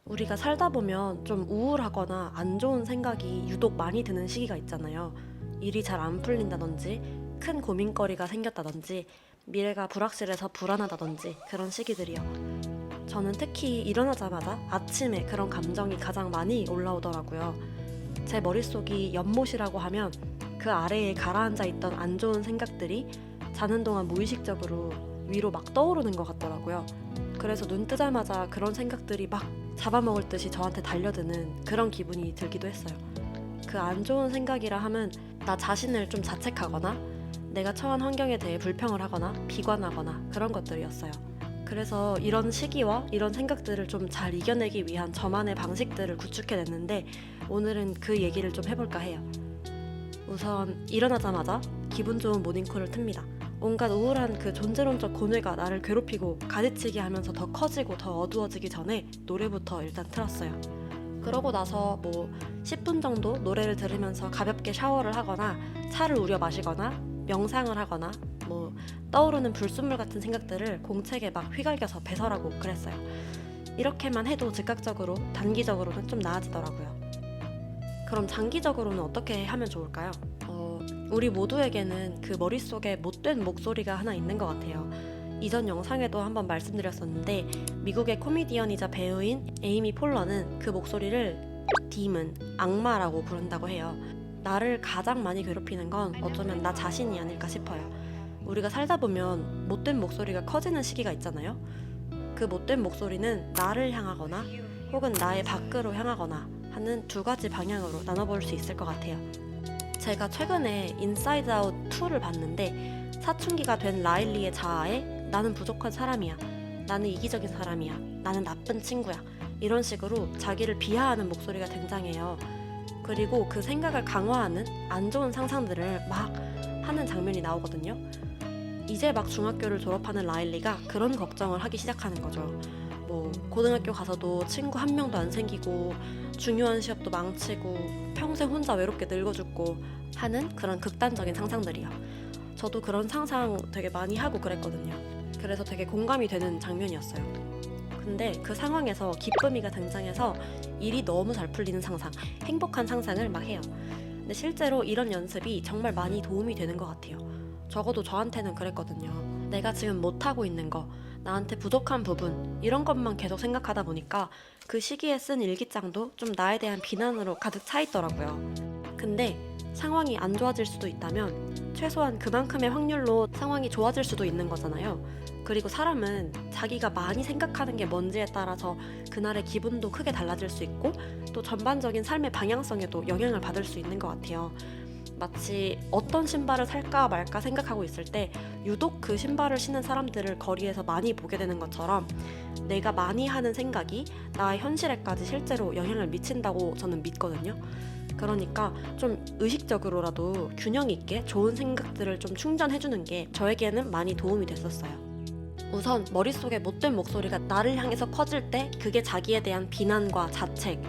우리가 살다 보면 좀 우울하거나 안 좋은 생각이 유독 많이 드는 시기가 있잖아요. 일이 잘 안 풀린다든지, 큰 고민거리가 생겼다든지, 미래가 불확실해서 불안하다든지 그런 시기들이요. 저는 특히 일어나자마자 아침에 그런 감정이 가장 많이 올라오더라고요. 제 머릿속이 연못이라고 하면 그 아래에 가라앉아 있던 안 좋은 생각들이 자는 동안 무의식적으로 위로 막 떠오르는 것 같더라고요. 그래서 눈 뜨자마자 그런 생각들이 막 잡아먹을 듯이 저한테 달려드는 그런 기분이 들기도 했어요. 그 안 좋은 생각이라 함은 나 자신을 좀 자책하거나 내가 처한 환경에 대해 불평을 하거나 비관하거나 그런 것들이었어요. 그래서 이런 시기와 이런 생각들을 좀 잘 이겨내기 위한 저만의 방식들을 구축해냈는데 오늘은 그 얘기를 좀 해볼까 해요. 우선 일어나자마자 기분 좋은 모닝콜을 틉니다. 온갖 우울한 그 존재론적 고뇌가 나를 괴롭히고 가지치게 하면서 더 커지고 더 어두워지기 전에 노래부터 일단 틀었어요. 그러고 나서 10분 정도 노래를 들으면서 가볍게 샤워를 하거나 차를 우려 마시거나 명상을 하거나 떠오르는 불순물 같은 생각들을 공책에 막 휘갈겨서 배설하고 그랬어요. 이렇게만 해도 즉각적으로 단기적으로는 좀 나아지더라고요. 그럼 장기적으로는 어떻게 하면 좋을까요? 우리 모두에게는 그 머릿속에 못된 목소리가 하나 있는 것 같아요. 이전 영상에도 한번 말씀드렸었는데 미국의 코미디언이자 배우인 에이미 폴러는 그 목소리를 디문, 악마라고 부른다고 해요. 나를 가장 많이 괴롭히는 건 어쩌면 나 자신이 아닐까 싶어요. 우리가 살다 보면 못된 목소리가 커지는 시기가 있잖아요. 그 못된 목소리는 나를 향하거나 혹은 나의 밖으로 향하거나 하는 두 가지 방향으로 나눠볼 수 있을 것 같아요. 제가 최근에 인사이드 아웃 2를 봤는데 사춘기가 된 라일리의 자아에 나는 부족한 사람이야, 나는 이기적인 사람이야, 나는 나쁜 친구야, 이런 식으로 자기를 비하하는 목소리가 등장해요. 그리고 그 생각을 강화하는 안 좋은 상상들을 막 하는 장면이 나오거든요. 이제 막 중학교를 졸업하는 라일리가 그런 걱정을 하기 시작하는 거죠. 고등학교 가서도 친구 한 명도 안 생기고 중요한 시합도 망치고 평생 혼자 외롭게 늙어 죽고 하는 그런 극단적인 상상들이요. 저도 그런 상상 되게 많이 하고 그랬거든요. 그래서 되게 공감이 되는 장면이었어요. 근데 그 상황에서 기쁨이가 등장해서 일이 너무 잘 풀리는 상상, 행복한 상상을 막 해요. 근데 실제로 이런 연습이 정말 많이 도움이 되는 것 같아요. 적어도 저한테는 그랬거든요. 내가 지금 못하고 있는 거, 나한테 부족한 부분, 이런 것만 계속 생각하다 보니까 그 시기에 쓴 일기장도 좀 나에 대한 비난으로 가득 차 있더라고요. 근데 상황이 안 좋아질 수도 있다면 최소한 그만큼의 확률로 상황이 좋아질 수도 있는 거잖아요. 그리고 사람은 자기가 많이 생각하는 게 뭔지에 따라서 그날의 기분도 크게 달라질 수 있고 또 전반적인 삶의 방향성에도 영향을 받을 수 있는 것 같아요. 마치 어떤 신발을 살까 말까 생각하고 있을 때 유독 그 신발을 신는 사람들을 거리에서 많이 보게 되는 것처럼 내가 많이 하는 생각이 나의 현실에까지 실제로 영향을 미친다고 저는 믿거든요. 그러니까 좀 의식적으로라도 균형 있게 좋은 생각들을 좀 충전해주는 게 저에게는 많이 도움이 됐었어요. 우선 머릿속에 못된 목소리가 나를 향해서 커질 때 그게 자기에 대한 비난과 자책,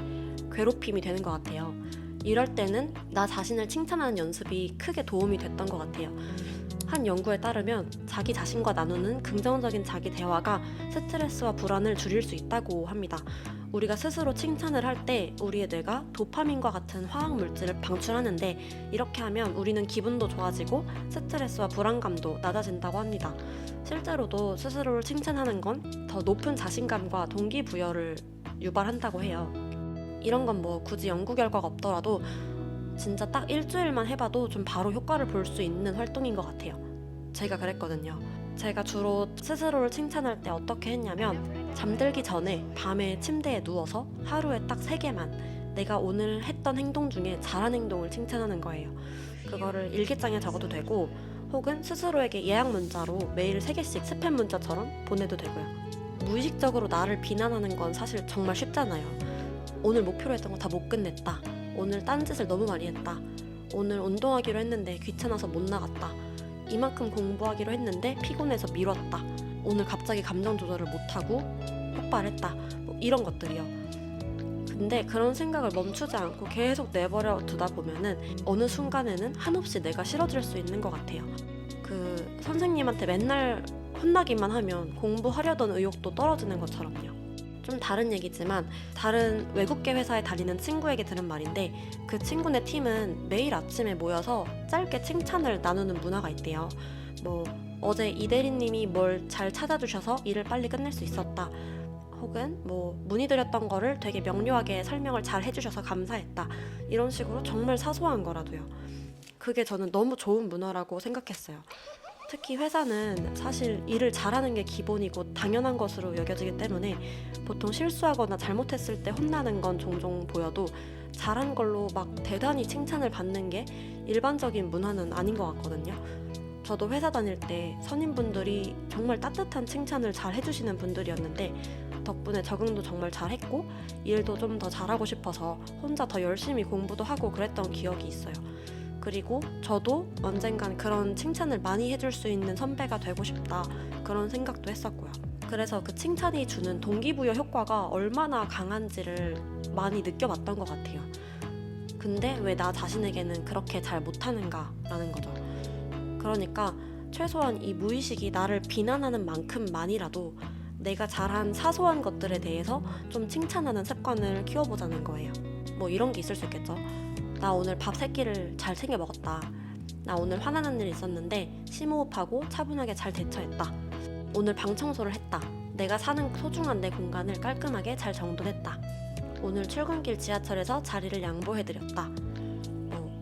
괴롭힘이 되는 것 같아요. 이럴 때는 나 자신을 칭찬하는 연습이 크게 도움이 됐던 것 같아요. 한 연구에 따르면 자기 자신과 나누는 긍정적인 자기 대화가 스트레스와 불안을 줄일 수 있다고 합니다. 우리가 스스로 칭찬을 할 때 우리의 뇌가 도파민과 같은 화학 물질을 방출하는데 이렇게 하면 우리는 기분도 좋아지고 스트레스와 불안감도 낮아진다고 합니다. 실제로도 스스로를 칭찬하는 건 더 높은 자신감과 동기부여를 유발한다고 해요. 이런 건 굳이 연구 결과가 없더라도 진짜 딱 일주일만 해봐도 좀 바로 효과를 볼 수 있는 활동인 것 같아요. 제가 그랬거든요. 제가 주로 스스로를 칭찬할 때 어떻게 했냐면 잠들기 전에 밤에 침대에 누워서 하루에 딱 3개만 내가 오늘 했던 행동 중에 잘한 행동을 칭찬하는 거예요. 그거를 일기장에 적어도 되고 혹은 스스로에게 예약 문자로 매일 3개씩 스팸 문자처럼 보내도 되고요. 무의식적으로 나를 비난하는 건 사실 정말 쉽잖아요. 오늘 목표로 했던 거 다 못 끝냈다. 오늘 딴짓을 너무 많이 했다. 오늘 운동하기로 했는데 귀찮아서 못 나갔다. 이만큼 공부하기로 했는데 피곤해서 미뤘다. 오늘 갑자기 감정 조절을 못하고 폭발했다. 이런 것들이요. 근데 그런 생각을 멈추지 않고 계속 내버려 두다 보면은 어느 순간에는 한없이 내가 싫어질 수 있는 것 같아요. 그 선생님한테 맨날 혼나기만 하면 공부하려던 의욕도 떨어지는 것처럼요. 좀 다른 얘기지만 다른 외국계 회사에 다니는 친구에게 들은 말인데 그 친구네 팀은 매일 아침에 모여서 짧게 칭찬을 나누는 문화가 있대요. 뭐 어제 이 대리님이 뭘 잘 찾아주셔서 일을 빨리 끝낼 수 있었다. 혹은 뭐 문의드렸던 거를 되게 명료하게 설명을 잘 해주셔서 감사했다. 이런 식으로 정말 사소한 거라도요. 그게 저는 너무 좋은 문화라고 생각했어요. 특히 회사는 사실 일을 잘하는 게 기본이고 당연한 것으로 여겨지기 때문에 보통 실수하거나 잘못했을 때 혼나는 건 종종 보여도 잘한 걸로 막 대단히 칭찬을 받는 게 일반적인 문화는 아닌 것 같거든요. 저도 회사 다닐 때 선임분들이 정말 따뜻한 칭찬을 잘 해주시는 분들이었는데 덕분에 적응도 정말 잘했고 일도 좀 더 잘하고 싶어서 혼자 더 열심히 공부도 하고 그랬던 기억이 있어요. 그리고 저도 언젠간 그런 칭찬을 많이 해줄 수 있는 선배가 되고 싶다 그런 생각도 했었고요. 그래서 그 칭찬이 주는 동기부여 효과가 얼마나 강한지를 많이 느껴봤던 것 같아요. 근데 왜 나 자신에게는 그렇게 잘 못하는가 라는 거죠. 그러니까 최소한 이 무의식이 나를 비난하는 만큼만이라도 내가 잘한 사소한 것들에 대해서 좀 칭찬하는 습관을 키워보자는 거예요. 뭐 이런 게 있을 수 있겠죠. 나 오늘 밥 3끼를 잘 챙겨 먹었다. 나 오늘 화나는 일 있었는데 심호흡하고 차분하게 잘 대처했다. 오늘 방 청소를 했다. 내가 사는 소중한 내 공간을 깔끔하게 잘 정돈했다. 오늘 출근길 지하철에서 자리를 양보해드렸다.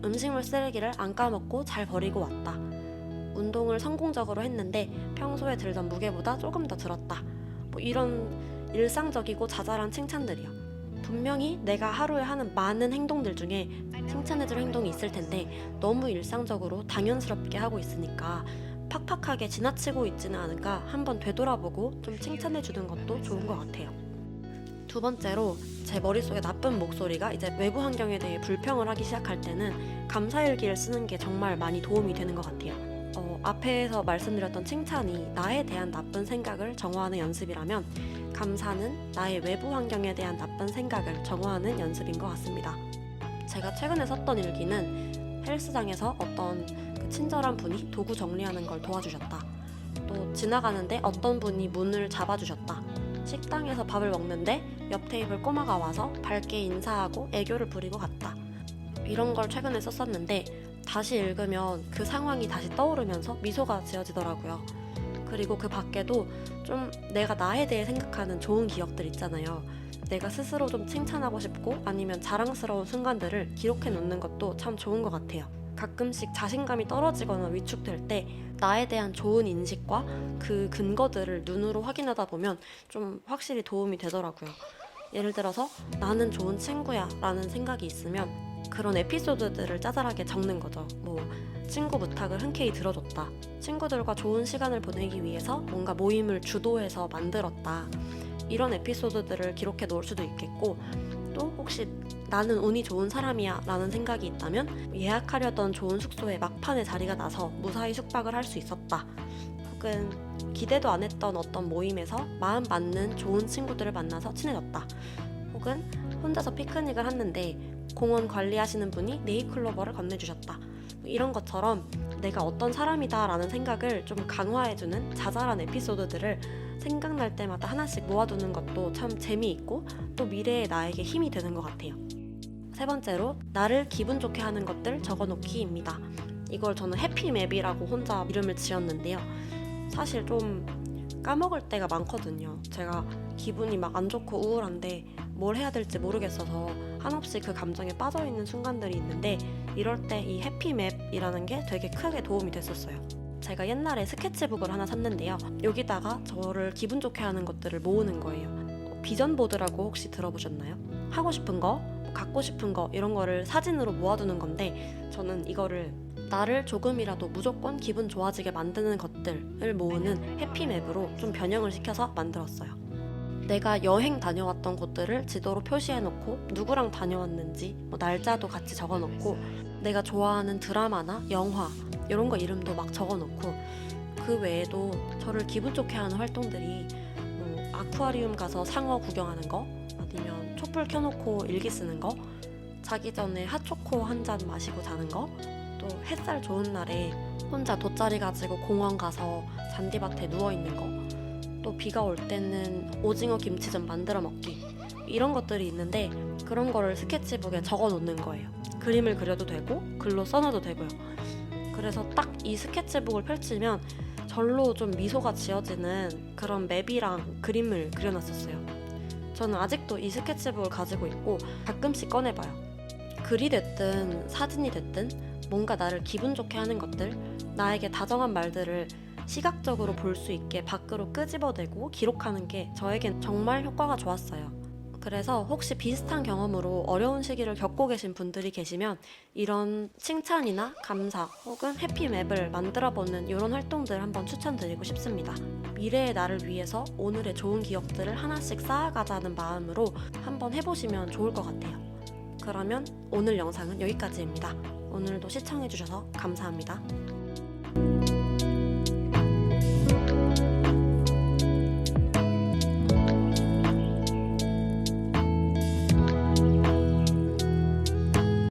음식물 쓰레기를 안 까먹고 잘 버리고 왔다. 운동을 성공적으로 했는데 평소에 들던 무게보다 조금 더 들었다. 뭐 이런 일상적이고 자잘한 칭찬들이요. 분명히 내가 하루에 하는 많은 행동들 중에 칭찬해줄 행동이 있을 텐데 너무 일상적으로 당연스럽게 하고 있으니까 팍팍하게 지나치고 있지는 않을까 한번 되돌아보고 좀 칭찬해주는 것도 좋은 것 같아요. 두 번째로 제 머릿속에 나쁜 목소리가 이제 외부 환경에 대해 불평을 하기 시작할 때는 감사일기를 쓰는 게 정말 많이 도움이 되는 것 같아요. 앞에서 말씀드렸던 칭찬이 나에 대한 나쁜 생각을 정화하는 연습이라면 감사는 나의 외부 환경에 대한 나쁜 생각을 정화하는 연습인 것 같습니다. 제가 최근에 썼던 일기는 헬스장에서 어떤 그 친절한 분이 도구 정리하는 걸 도와주셨다. 또 지나가는데 어떤 분이 문을 잡아주셨다. 식당에서 밥을 먹는데 옆 테이블 꼬마가 와서 밝게 인사하고 애교를 부리고 갔다. 이런 걸 최근에 썼었는데 다시 읽으면 그 상황이 다시 떠오르면서 미소가 지어지더라고요. 그리고 그 밖에도 좀 내가 나에 대해 생각하는 좋은 기억들 있잖아요. 내가 스스로 좀 칭찬하고 싶고 아니면 자랑스러운 순간들을 기록해 놓는 것도 참 좋은 것 같아요. 가끔씩 자신감이 떨어지거나 위축될 때 나에 대한 좋은 인식과 그 근거들을 눈으로 확인하다 보면 좀 확실히 도움이 되더라고요. 예를 들어서 나는 좋은 친구야 라는 생각이 있으면 그런 에피소드들을 짜잘하게 적는 거죠. 뭐 친구 부탁을 흔쾌히 들어줬다. 친구들과 좋은 시간을 보내기 위해서 뭔가 모임을 주도해서 만들었다. 이런 에피소드들을 기록해 놓을 수도 있겠고 또 혹시 나는 운이 좋은 사람이야 라는 생각이 있다면 예약하려던 좋은 숙소에 막판에 자리가 나서 무사히 숙박을 할 수 있었다. 혹은 기대도 안 했던 어떤 모임에서 마음 맞는 좋은 친구들을 만나서 친해졌다. 혹은 혼자서 피크닉을 했는데 공원 관리하시는 분이 네잎클로버를 건네주셨다. 이런 것처럼 내가 어떤 사람이다 라는 생각을 좀 강화해주는 자잘한 에피소드들을 생각날 때마다 하나씩 모아두는 것도 참 재미있고 또 미래의 나에게 힘이 되는 것 같아요. 세 번째로 나를 기분 좋게 하는 것들 적어놓기입니다. 이걸 저는 해피맵이라고 혼자 이름을 지었는데요. 사실 좀 까먹을 때가 많거든요. 제가 기분이 막 안 좋고 우울한데 뭘 해야 될지 모르겠어서 한없이 그 감정에 빠져있는 순간들이 있는데 이럴 때 이 해피맵이라는 게 되게 크게 도움이 됐었어요. 제가 옛날에 스케치북을 하나 샀는데요. 여기다가 저를 기분 좋게 하는 것들을 모으는 거예요. 비전보드라고 혹시 들어보셨나요? 하고 싶은 거, 갖고 싶은 거 이런 거를 사진으로 모아두는 건데 저는 이거를 나를 조금이라도 무조건 기분 좋아지게 만드는 것들을 모으는 해피맵으로 좀 변형을 시켜서 만들었어요. 내가 여행 다녀왔던 곳들을 지도로 표시해놓고 누구랑 다녀왔는지 날짜도 같이 적어놓고 내가 좋아하는 드라마나 영화 이런 거 이름도 막 적어놓고 그 외에도 저를 기분 좋게 하는 활동들이 아쿠아리움 가서 상어 구경하는 거 아니면 촛불 켜놓고 일기 쓰는 거 자기 전에 핫초코 한 잔 마시고 자는 거 또 햇살 좋은 날에 혼자 돗자리 가지고 공원 가서 잔디밭에 누워있는 거 또 비가 올 때는 오징어 김치전 만들어 먹기, 이런 것들이 있는데 그런 거를 스케치북에 적어 놓는 거예요. 그림을 그려도 되고 글로 써놔도 되고요. 그래서 딱 이 스케치북을 펼치면 절로 좀 미소가 지어지는 그런 맵이랑 그림을 그려놨었어요. 저는 아직도 이 스케치북을 가지고 있고 가끔씩 꺼내봐요. 글이 됐든 사진이 됐든 뭔가 나를 기분 좋게 하는 것들, 나에게 다정한 말들을 시각적으로 볼 수 있게 밖으로 끄집어내고 기록하는 게 저에겐 정말 효과가 좋았어요. 그래서 혹시 비슷한 경험으로 어려운 시기를 겪고 계신 분들이 계시면 이런 칭찬이나 감사 혹은 해피맵을 만들어보는 이런 활동들 한번 추천드리고 싶습니다. 미래의 나를 위해서 오늘의 좋은 기억들을 하나씩 쌓아가자는 마음으로 한번 해보시면 좋을 것 같아요. 그러면 오늘 영상은 여기까지입니다. 오늘도 시청해주셔서 감사합니다.